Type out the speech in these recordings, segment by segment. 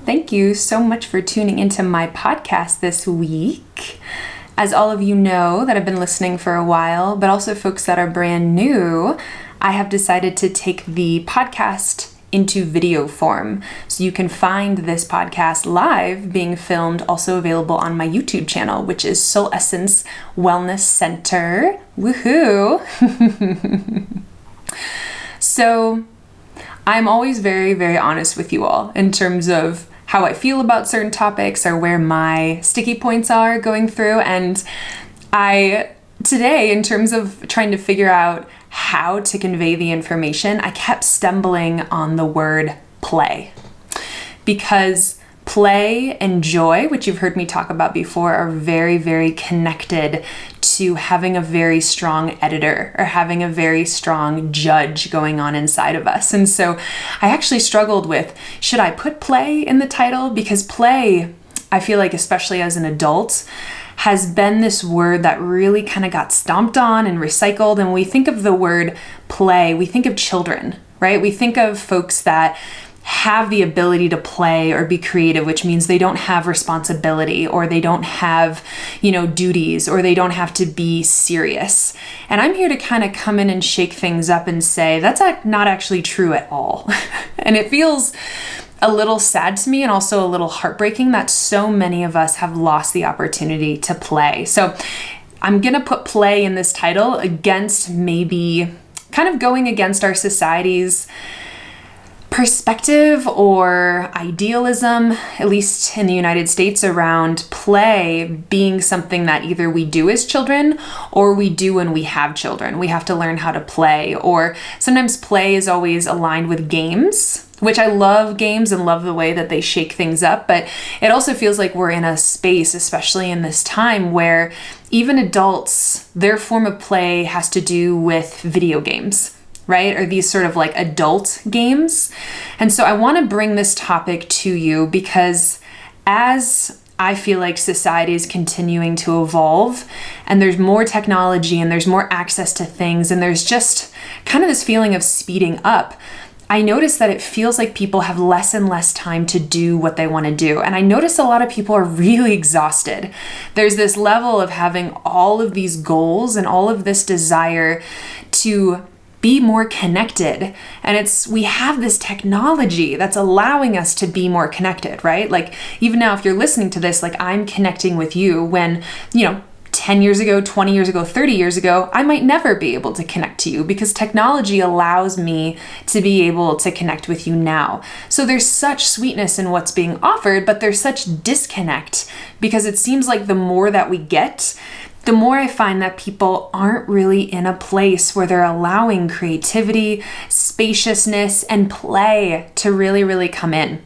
Thank you so much for tuning into my podcast this week. As all of you know that have been listening for a while, but also folks that are brand new, I have decided to take the podcast into video form. So you can find this podcast live being filmed, also available on my YouTube channel, which is Soul Essence Wellness Center. Woohoo! So I'm always very, very honest with you all in terms of how I feel about certain topics or where my sticky points are going through. And today, in terms of trying to figure out how to convey the information, I kept stumbling on the word play. Because play and joy, which you've heard me talk about before, are very, very connected to having a very strong editor or having a very strong judge going on inside of us. And so I actually struggled with, should I put play in the title? Because play, I feel like, especially as an adult, has been this word that really kind of got stomped on and recycled. And when we think of the word play, we think of children, right? We think of folks that have the ability to play or be creative, which means they don't have responsibility or they don't have, duties, or they don't have to be serious. And I'm here to kind of come in and shake things up and say, that's not actually true at all. And it feels a little sad to me and also a little heartbreaking that so many of us have lost the opportunity to play. So I'm going to put play in this title against maybe kind of going against our society's perspective or idealism, at least in the United States, around play being something that either we do as children or we do when we have children. We have to learn how to play, or sometimes play is always aligned with games, which I love games and love the way that they shake things up, but it also feels like we're in a space, especially in this time, where even adults, their form of play has to do with video games, right? Or these sort of like adult games. And so I want to bring this topic to you because as I feel like society is continuing to evolve and there's more technology and there's more access to things and there's just kind of this feeling of speeding up, I notice that it feels like people have less and less time to do what they want to do. And I notice a lot of people are really exhausted. There's this level of having all of these goals and all of this desire to be more connected. And we have this technology that's allowing us to be more connected, right? Like even now, if you're listening to this, like I'm connecting with you when, 10 years ago, 20 years ago, 30 years ago, I might never be able to connect to you because technology allows me to be able to connect with you now. So there's such sweetness in what's being offered, but there's such disconnect because it seems like the more that we get, the more I find that people aren't really in a place where they're allowing creativity, spaciousness, and play to really, really come in.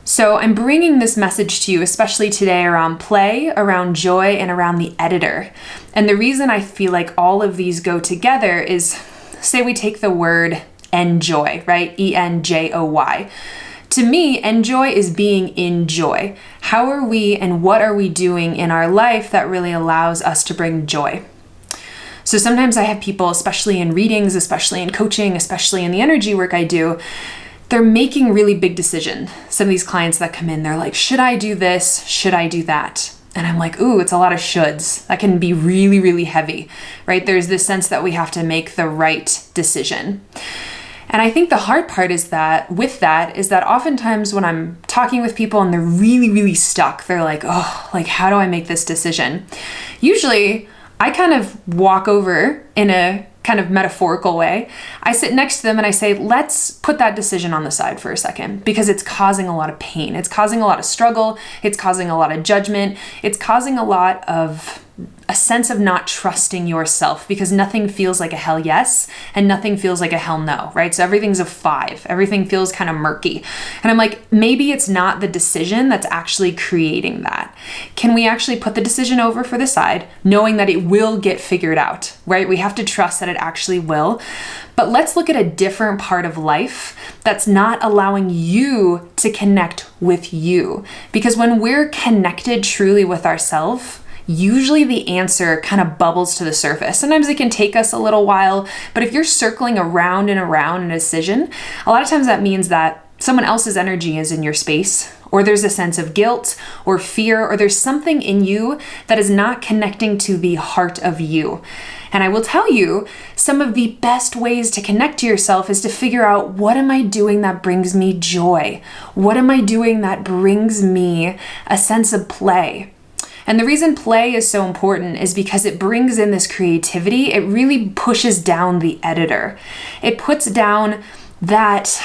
So I'm bringing this message to you, especially today, around play, around joy, and around the editor. And the reason I feel like all of these go together is, say we take the word enjoy, right? ENJOY. To me, enjoy is being in joy. How are we and what are we doing in our life that really allows us to bring joy? So sometimes I have people, especially in readings, especially in coaching, especially in the energy work I do, they're making really big decisions. Some of these clients that come in, they're like, should I do this? Should I do that? And I'm like, ooh, it's a lot of shoulds. That can be really, really heavy, right? There's this sense that we have to make the right decision. And I think the hard part is that oftentimes when I'm talking with people and they're really, really stuck, they're like, oh, like, how do I make this decision? Usually I kind of walk over in a kind of metaphorical way. I sit next to them and I say, let's put that decision on the side for a second because it's causing a lot of pain. It's causing a lot of struggle. It's causing a lot of judgment. It's causing a lot of a sense of not trusting yourself because nothing feels like a hell yes and nothing feels like a hell no, right? So everything's a 5. Everything feels kind of murky. And I'm like, maybe it's not the decision that's actually creating that. Can we actually put the decision over for the side, knowing that it will get figured out, right? We have to trust that it actually will. But let's look at a different part of life that's not allowing you to connect with you. Because when we're connected truly with ourselves, usually the answer kind of bubbles to the surface. Sometimes it can take us a little while, but if you're circling around and around in a decision, a lot of times that means that someone else's energy is in your space, or there's a sense of guilt or fear, or there's something in you that is not connecting to the heart of you. And I will tell you, some of the best ways to connect to yourself is to figure out, what am I doing that brings me joy? What am I doing that brings me a sense of play? And the reason play is so important is because it brings in this creativity. It really pushes down the editor. It puts down that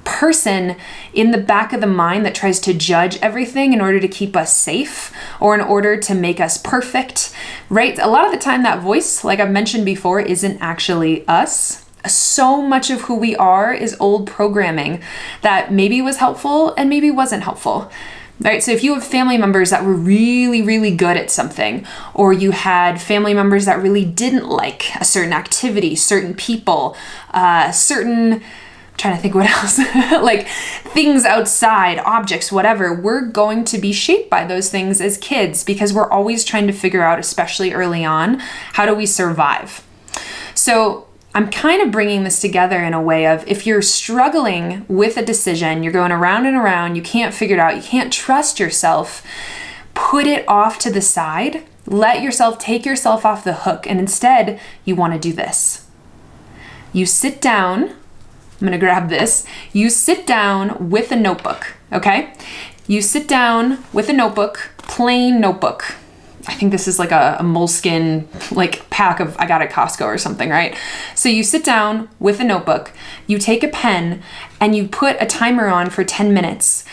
person in the back of the mind that tries to judge everything in order to keep us safe or in order to make us perfect, right? A lot of the time that voice, like I've mentioned before, isn't actually us. So much of who we are is old programming that maybe was helpful and maybe wasn't helpful. Right? So if you have family members that were really, really good at something, or you had family members that really didn't like a certain activity, certain people, trying to think what else, like things outside, objects, whatever, we're going to be shaped by those things as kids because we're always trying to figure out, especially early on, how do we survive? So I'm kind of bringing this together in a way of, if you're struggling with a decision, you're going around and around, you can't figure it out, you can't trust yourself, put it off to the side, take yourself off the hook, and instead you want to do this. You sit down. I'm going to grab this. You sit down with a notebook, okay? You sit down with a notebook, plain notebook. I think this is like a moleskin like pack of, I got at Costco or something, right? So you sit down with a notebook, you take a pen, and you put a timer on for 10 minutes.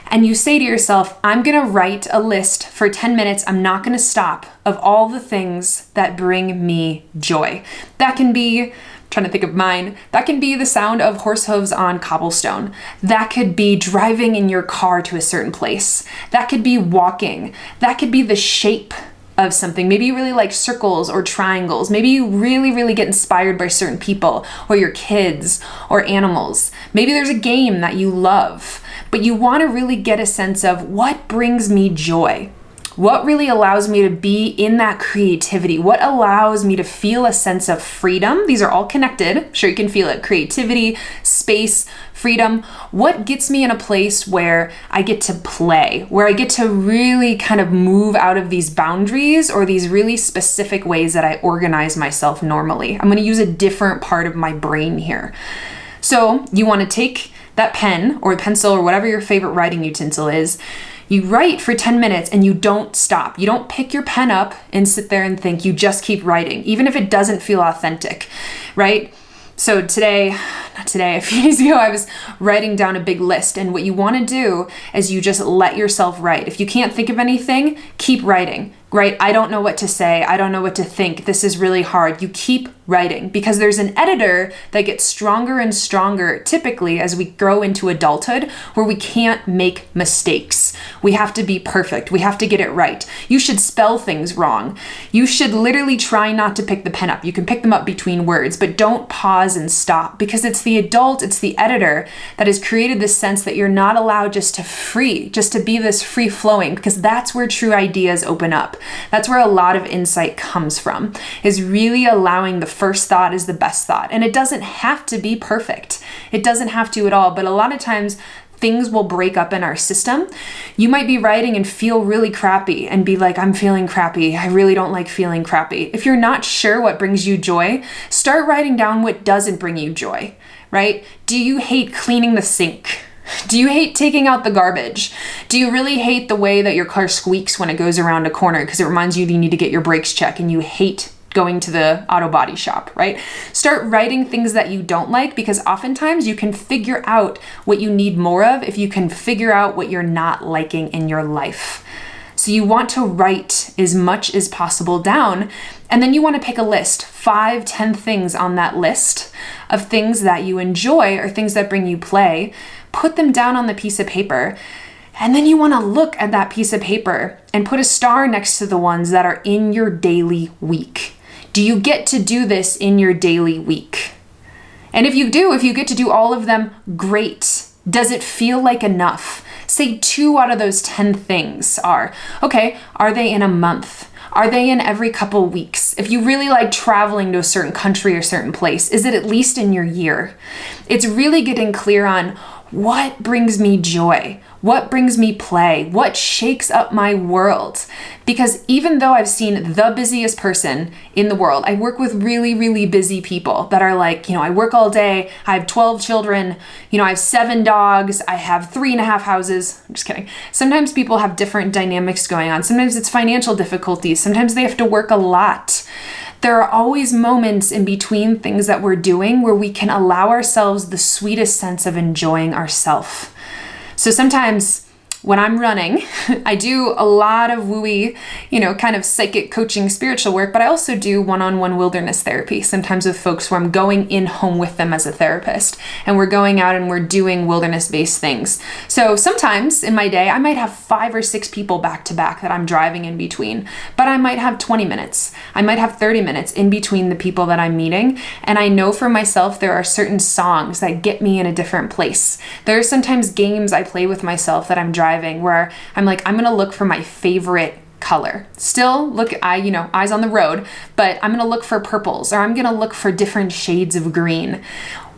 And you say to yourself, I'm going to write a list for 10 minutes. I'm not going to stop, of all the things that bring me joy. That can be, trying to think of mine, that can be the sound of horse hooves on cobblestone. That could be driving in your car to a certain place. That could be walking. That could be the shape of something. Maybe you really like circles or triangles. Maybe you really, really get inspired by certain people or your kids or animals. Maybe there's a game that you love, but you want to really get a sense of, what brings me joy? What really allows me to be in that creativity? What allows me to feel a sense of freedom? These are all connected. I'm sure you can feel it. Creativity, space, freedom. What gets me in a place where I get to play, where I get to really kind of move out of these boundaries or these really specific ways that I organize myself normally? I'm going to use a different part of my brain here. So you want to take that pen or pencil or whatever your favorite writing utensil is. You write for 10 minutes and you don't stop. You don't pick your pen up and sit there and think. You just keep writing, even if it doesn't feel authentic, right? So a few days ago, I was writing down a big list, and what you want to do is you just let yourself write. If you can't think of anything, keep writing, right? I don't know what to say. I don't know what to think. This is really hard. You keep writing, because there's an editor that gets stronger and stronger typically as we grow into adulthood, where we can't make mistakes. We have to be perfect. We have to get it right. You should spell things wrong. You should literally try not to pick the pen up. You can pick them up between words, but don't pause and stop, because it's the adult, it's the editor that has created this sense that you're not allowed just to be this free flowing, because that's where true ideas open up. That's where a lot of insight comes from, is really allowing the first thought is the best thought. And it doesn't have to be perfect. It doesn't have to at all. But a lot of times things will break up in our system. You might be writing and feel really crappy and be like, I'm feeling crappy. I really don't like feeling crappy. If you're not sure what brings you joy, start writing down what doesn't bring you joy, right? Do you hate cleaning the sink? Do you hate taking out the garbage? Do you really hate the way that your car squeaks when it goes around a corner because it reminds you that you need to get your brakes checked, and you hate going to the auto body shop, right? Start writing things that you don't like, because oftentimes you can figure out what you need more of if you can figure out what you're not liking in your life. So you want to write as much as possible down, and then you want to pick a list, 5, 10 things on that list of things that you enjoy or things that bring you play. Put them down on the piece of paper. And then you want to look at that piece of paper and put a star next to the ones that are in your daily week. Do you get to do this in your daily week? And if you get to do all of them, great. Does it feel like enough? Say 2 out of those 10 things are they in a month? Are they in every couple weeks? If you really like traveling to a certain country or certain place, is it at least in your year? It's really getting clear on what brings me joy? What brings me play? What shakes up my world? Because even though I've seen the busiest person in the world, I work with really, really busy people that are like, I work all day, I have 12 children, I have 7 dogs, I have 3.5 houses. I'm just kidding. Sometimes people have different dynamics going on. Sometimes it's financial difficulties. Sometimes they have to work a lot. There are always moments in between things that we're doing where we can allow ourselves the sweetest sense of enjoying ourselves. So sometimes when I'm running, I do a lot of wooey, kind of psychic coaching, spiritual work, but I also do one-on-one wilderness therapy, sometimes with folks where I'm going in home with them as a therapist, and we're going out and we're doing wilderness-based things. So sometimes in my day, I might have 5 or 6 people back to back that I'm driving in between, but I might have 20 minutes. I might have 30 minutes in between the people that I'm meeting, and I know for myself there are certain songs that get me in a different place. There are sometimes games I play with myself that I'm driving where I'm like, I'm gonna look for my favorite color. Still look, eyes on the road, but I'm gonna look for purples, or I'm gonna look for different shades of green.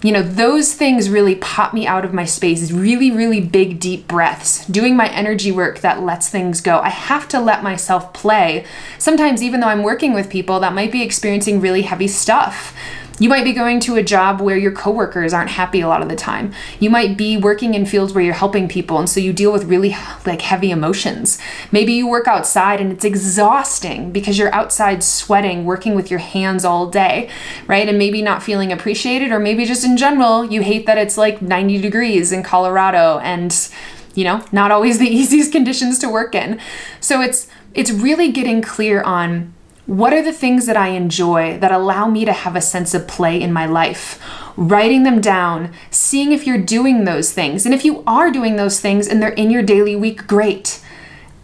Those things really pop me out of my space. Really, really big, deep breaths, doing my energy work that lets things go. I have to let myself play. Sometimes, even though I'm working with people that might be experiencing really heavy stuff. You might be going to a job where your coworkers aren't happy a lot of the time. You might be working in fields where you're helping people, and so you deal with really heavy emotions. Maybe you work outside and it's exhausting because you're outside sweating, working with your hands all day, right? And maybe not feeling appreciated, or maybe just in general, you hate that it's 90 degrees in Colorado and, not always the easiest conditions to work in. So it's really getting clear on what are the things that I enjoy that allow me to have a sense of play in my life? Writing them down, seeing if you're doing those things. And if you are doing those things and they're in your daily week, great.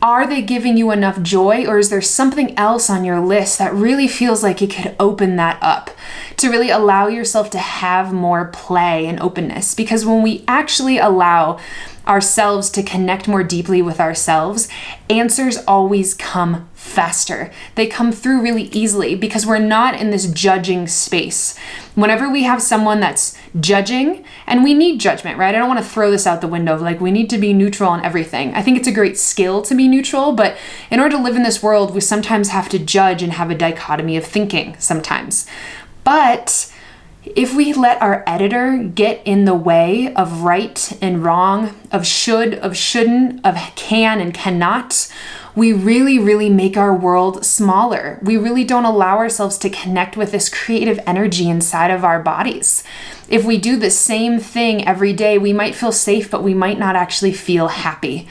Are they giving you enough joy, or is there something else on your list that really feels like it could open that up to really allow yourself to have more play and openness? Because when we actually allow ourselves to connect more deeply with ourselves, answers always come faster. They come through really easily because we're not in this judging space. Whenever we have someone that's judging, and we need judgment, right? I don't want to throw this out the window of we need to be neutral on everything. I think it's a great skill to be neutral, but in order to live in this world, we sometimes have to judge and have a dichotomy of thinking sometimes. But if we let our editor get in the way of right and wrong, of should, of shouldn't, of can and cannot, we really, really make our world smaller. We really don't allow ourselves to connect with this creative energy inside of our bodies. If we do the same thing every day, we might feel safe, but we might not actually feel happy.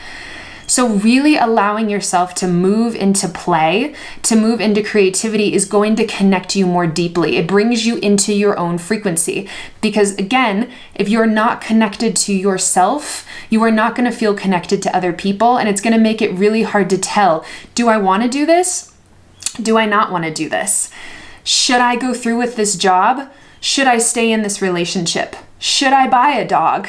So really allowing yourself to move into play, to move into creativity is going to connect you more deeply. It brings you into your own frequency. Because again, if you're not connected to yourself, you are not going to feel connected to other people, and it's going to make it really hard to tell, do I want to do this? Do I not want to do this? Should I go through with this job? Should I stay in this relationship? Should I buy a dog?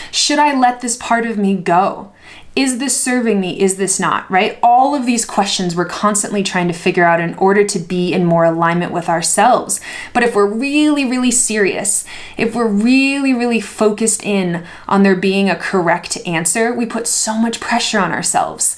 Should I let this part of me go? Is this serving me? Is this not, right? All of these questions we're constantly trying to figure out in order to be in more alignment with ourselves. But if we're really, really serious, if we're really, really focused in on there being a correct answer, we put so much pressure on ourselves.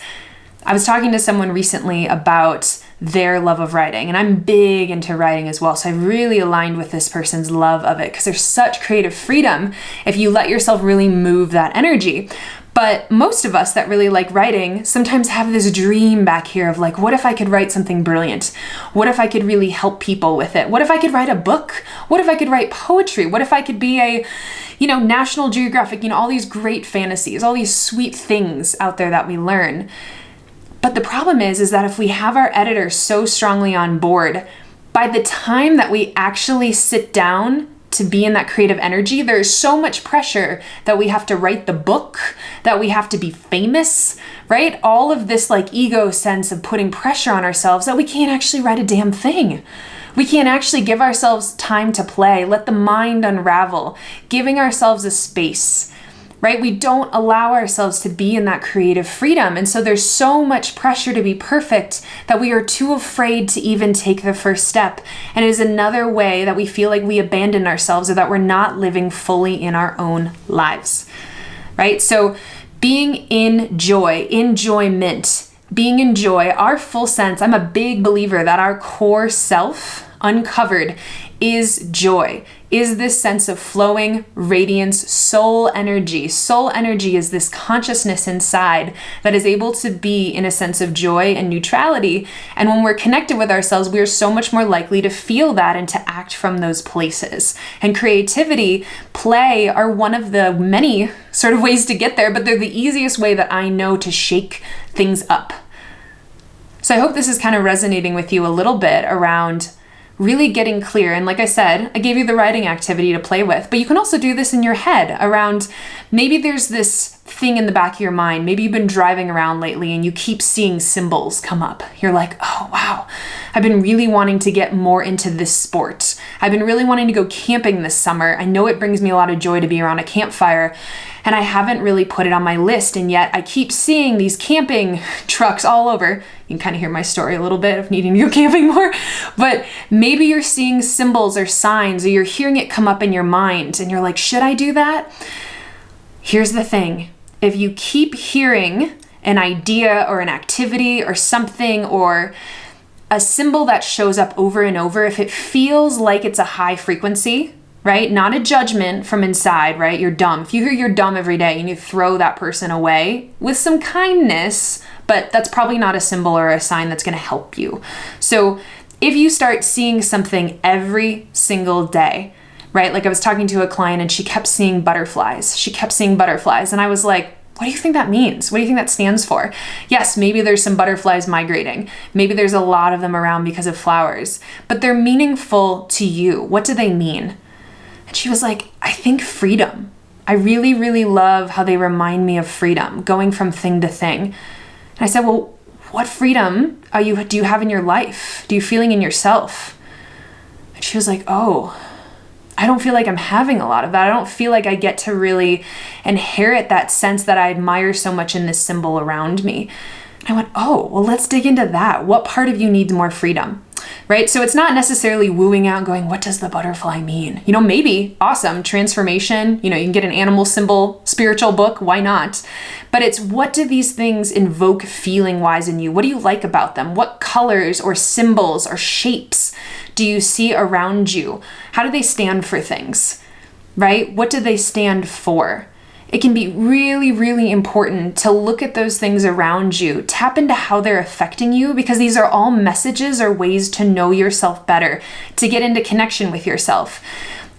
I was talking to someone recently about their love of writing, and I'm big into writing as well, so I really aligned with this person's love of it because there's such creative freedom if you let yourself really move that energy. But most of us that really like writing sometimes have this dream back here of what if I could write something brilliant? What if I could really help people with it? What if I could write a book? What if I could write poetry? What if I could be a, National Geographic, all these great fantasies, all these sweet things out there that we learn. But the problem is that if we have our editor so strongly on board, by the time that we actually sit down to be in that creative energy, there's so much pressure that we have to write the book, that we have to be famous, right? All of this ego sense of putting pressure on ourselves that we can't actually write a damn thing. We can't actually give ourselves time to play, let the mind unravel, giving ourselves a space. right? We don't allow ourselves to be in that creative freedom. And so there's so much pressure to be perfect that we are too afraid to even take the first step. And it is another way that we feel like we abandon ourselves or that we're not living fully in our own lives, right? So being in joy, enjoyment, being in joy, our full sense, I'm a big believer that our core self, uncovered, is joy, is this sense of flowing radiance, soul energy. Soul energy is this consciousness inside that is able to be in a sense of joy and neutrality. And when we're connected with ourselves, we are so much more likely to feel that and to act from those places. And creativity, play are one of the many sort of ways to get there, but they're the easiest way that I know to shake things up. So I hope this is kind of resonating with you a little bit around really getting clear. And like I said, I gave you the writing activity to play with, but you can also do this in your head around maybe there's this thing in the back of your mind. Maybe you've been driving around lately and you keep seeing symbols come up. You're like, oh, wow, I've been really wanting to get more into this sport. I've been really wanting to go camping this summer. I know it brings me a lot of joy to be around a campfire, and I haven't really put it on my list. And yet I keep seeing these camping trucks all over. You can kind of hear my story a little bit of needing to go camping more, but maybe you're seeing symbols or signs, or you're hearing it come up in your mind and you're like, should I do that? Here's the thing. If you keep hearing an idea or an activity or something or a symbol that shows up over and over, if it feels like it's a high frequency, right? Not a judgment from inside, right? You're dumb. If you hear you're dumb every day, you need to throw that person away with some kindness, but that's probably not a symbol or a sign that's going to help you. So if you start seeing something every single day, right? Like I was talking to a client and she kept seeing butterflies. She kept seeing butterflies. And I was like, what do you think that means? What do you think that stands for? Yes, maybe there's some butterflies migrating. Maybe there's a lot of them around because of flowers, but they're meaningful to you. What do they mean? And she was like, I think freedom. I really, really love how they remind me of freedom, going from thing to thing. And I said, well, what freedom do you have in your life? Do you feeling in yourself? And she was like, oh, I don't feel like I'm having a lot of that. I don't feel like I get to really inherit that sense that I admire so much in this symbol around me. And I went, oh, well, let's dig into that. What part of you needs more freedom? Right? So it's not necessarily wooing out and going, what does the butterfly mean? You know, maybe awesome transformation. You know, you can get an animal symbol, spiritual book. Why not? But it's what do these things invoke feeling wise in you? What do you like about them? What colors or symbols or shapes do you see around you? How do they stand for things? Right? What do they stand for? It can be really, really important to look at those things around you, tap into how they're affecting you, because these are all messages or ways to know yourself better, to get into connection with yourself.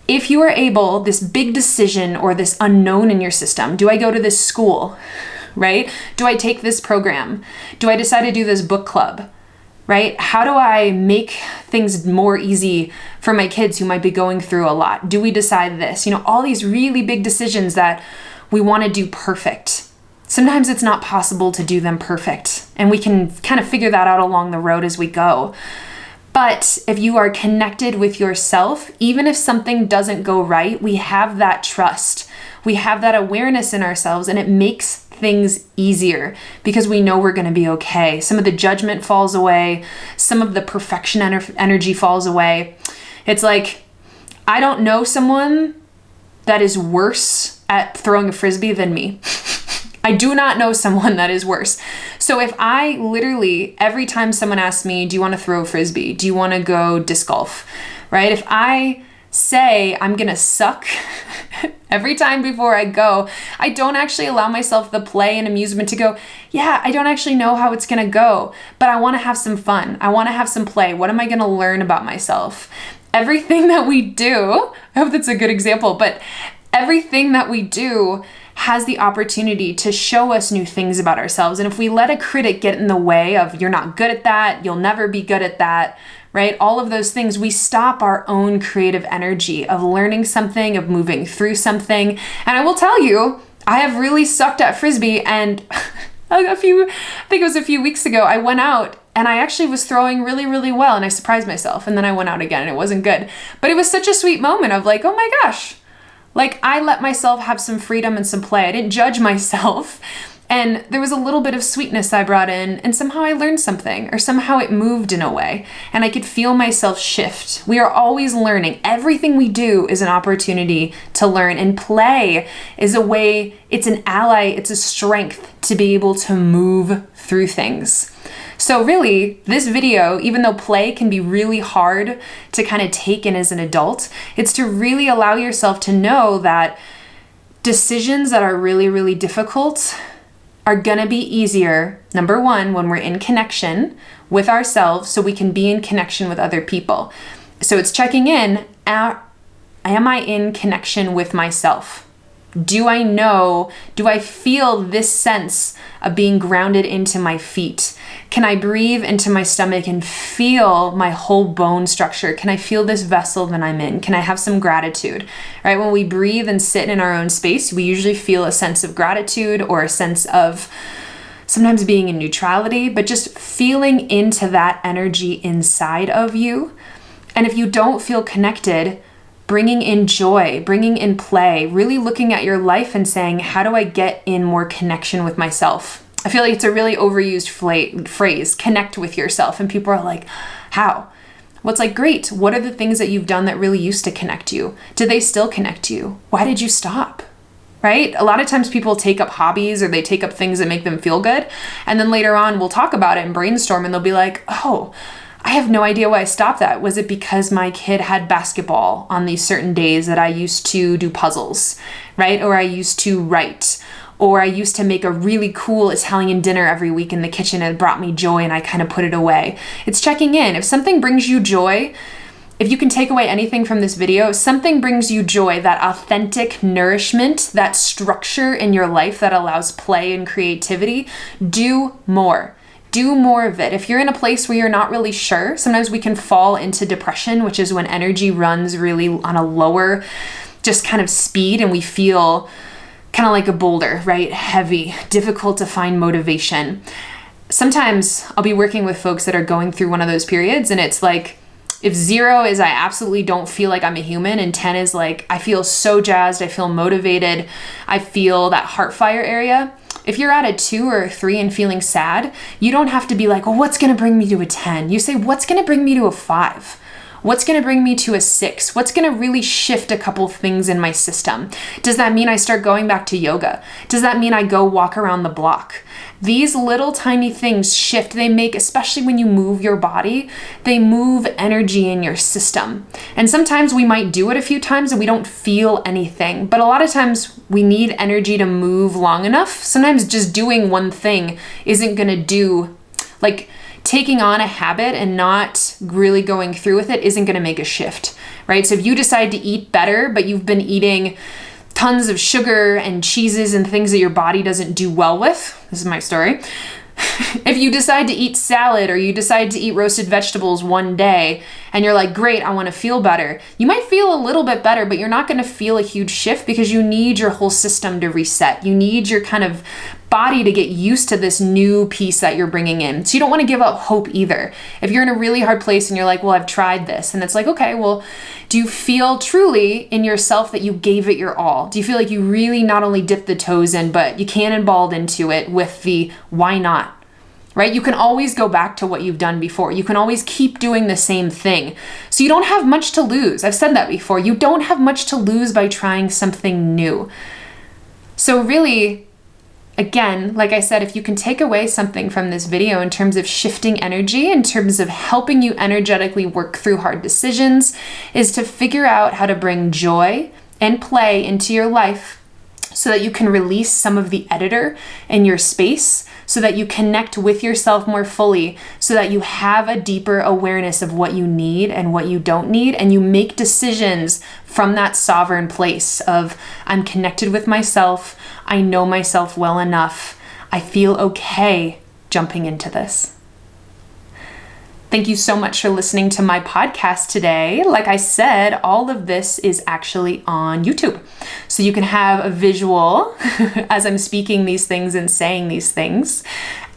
If you are able, this big decision or this unknown in your system, do I go to this school, right? Do I take this program? Do I decide to do this book club, right? How do I make things more easy for my kids who might be going through a lot? Do we decide this? You know, all these really big decisions that we want to do perfect. Sometimes it's not possible to do them perfect, and we can kind of figure that out along the road as we go. But if you are connected with yourself, even if something doesn't go right, we have that trust. We have that awareness in ourselves, and it makes things easier because we know we're going to be okay. Some of the judgment falls away. Some of the perfection energy falls away. It's like, I don't know someone that is worse at throwing a frisbee than me. I do not know someone that is worse. So if I literally, every time someone asks me, do you want to throw a frisbee? Do you want to go disc golf? Right? If I say I'm going to suck every time before I go, I don't actually allow myself the play and amusement to go, yeah, I don't actually know how it's going to go, but I want to have some fun. I want to have some play. What am I going to learn about myself? Everything that we do, I hope that's a good example, but everything that we do has the opportunity to show us new things about ourselves. And if we let a critic get in the way of, you're not good at that, you'll never be good at that, right? All of those things, we stop our own creative energy of learning something, of moving through something. And I will tell you, I have really sucked at frisbee, and I think it was a few weeks ago, I went out and I actually was throwing really, really well, and I surprised myself. And then I went out again and it wasn't good. But it was such a sweet moment of like, oh my gosh, Like, I let myself have some freedom and some play. I didn't judge myself. And there was a little bit of sweetness I brought in, and somehow I learned something, or somehow it moved in a way, and I could feel myself shift. We are always learning. Everything we do is an opportunity to learn, and play is a way, it's an ally, it's a strength to be able to move through things. So really, this video, even though play can be really hard to kind of take in as an adult, it's to really allow yourself to know that decisions that are really, really difficult are gonna be easier, number one, when we're in connection with ourselves, so we can be in connection with other people. So it's checking in, am I in connection with myself? Do I feel this sense of being grounded into my feet? Can I breathe into my stomach and feel my whole bone structure? Can I feel this vessel that I'm in? Can I have some gratitude? Right? When we breathe and sit in our own space, we usually feel a sense of gratitude or a sense of sometimes being in neutrality, but just feeling into that energy inside of you. And if you don't feel connected, bringing in joy, bringing in play, really looking at your life and saying, how do I get in more connection with myself? I feel like it's a really overused phrase, connect with yourself. And people are like, how? Well, it's like, great. What are the things that you've done that really used to connect you? Do they still connect you? Why did you stop? Right? A lot of times people take up hobbies or they take up things that make them feel good. And then later on, we'll talk about it and brainstorm and they'll be like, oh, I have no idea why I stopped that. Was it because my kid had basketball on these certain days that I used to do puzzles, right? Or I used to write, or I used to make a really cool Italian dinner every week in the kitchen and it brought me joy and I kind of put it away. It's checking in. If something brings you joy, if you can take away anything from this video, if something brings you joy, that authentic nourishment, that structure in your life that allows play and creativity, do more. Do more of it. If you're in a place where you're not really sure, sometimes we can fall into depression, which is when energy runs really on a lower, just kind of speed, and we feel kind of like a boulder, right? Heavy, difficult to find motivation. Sometimes I'll be working with folks that are going through one of those periods, and it's like, if 0 is I absolutely don't feel like I'm a human, and 10 is like I feel so jazzed, I feel motivated, I feel that heart fire area. If you're at a 2 or a 3 and feeling sad, you don't have to be like, well, what's gonna bring me to a 10? You say, what's gonna bring me to a 5? What's gonna bring me to a 6? What's gonna really shift a couple things in my system? Does that mean I start going back to yoga? Does that mean I go walk around the block? These little tiny things shift. They make, especially when you move your body, they move energy in your system. And sometimes we might do it a few times and we don't feel anything. But a lot of times we need energy to move long enough. Sometimes just doing one thing isn't gonna do, like taking on a habit and not really going through with it isn't gonna make a shift, right? So if you decide to eat better, but you've been eating tons of sugar and cheeses and things that your body doesn't do well with, this is my story. If you decide to eat salad or you decide to eat roasted vegetables one day and you're like, great, I want to feel better. You might feel a little bit better, but you're not going to feel a huge shift because you need your whole system to reset. You need your kind of body to get used to this new piece that you're bringing in. So you don't want to give up hope either. If you're in a really hard place and you're like, well, I've tried this, and it's like, okay, well, do you feel truly in yourself that you gave it your all? Do you feel like you really not only dipped the toes in, but you cannonballed into it with the why not? Right? You can always go back to what you've done before. You can always keep doing the same thing. So you don't have much to lose. I've said that before. You don't have much to lose by trying something new. So really, again, like I said, if you can take away something from this video in terms of shifting energy, in terms of helping you energetically work through hard decisions, is to figure out how to bring joy and play into your life so that you can release some of the editor in your space, so that you connect with yourself more fully, so that you have a deeper awareness of what you need and what you don't need, and you make decisions from that sovereign place of, I'm connected with myself, I know myself well enough, I feel okay jumping into this. Thank you so much for listening to my podcast today. Like I said, all of this is actually on YouTube. So you can have a visual as I'm speaking these things and saying these things.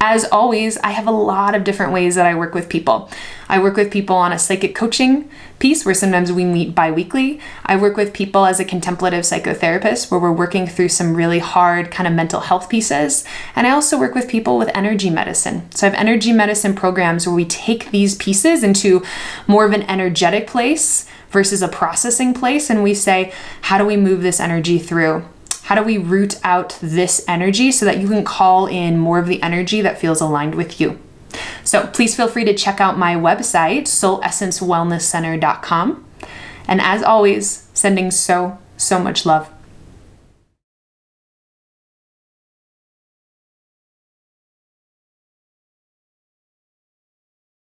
As always, I have a lot of different ways that I work with people. I work with people on a psychic coaching piece where sometimes we meet bi-weekly. I work with people as a contemplative psychotherapist where we're working through some really hard kind of mental health pieces. And I also work with people with energy medicine. So I have energy medicine programs where we take these pieces into more of an energetic place versus a processing place. And we say, how do we move this energy through? How do we root out this energy so that you can call in more of the energy that feels aligned with you? So please feel free to check out my website, soulessencewellnesscenter.com. And as always, sending so much love.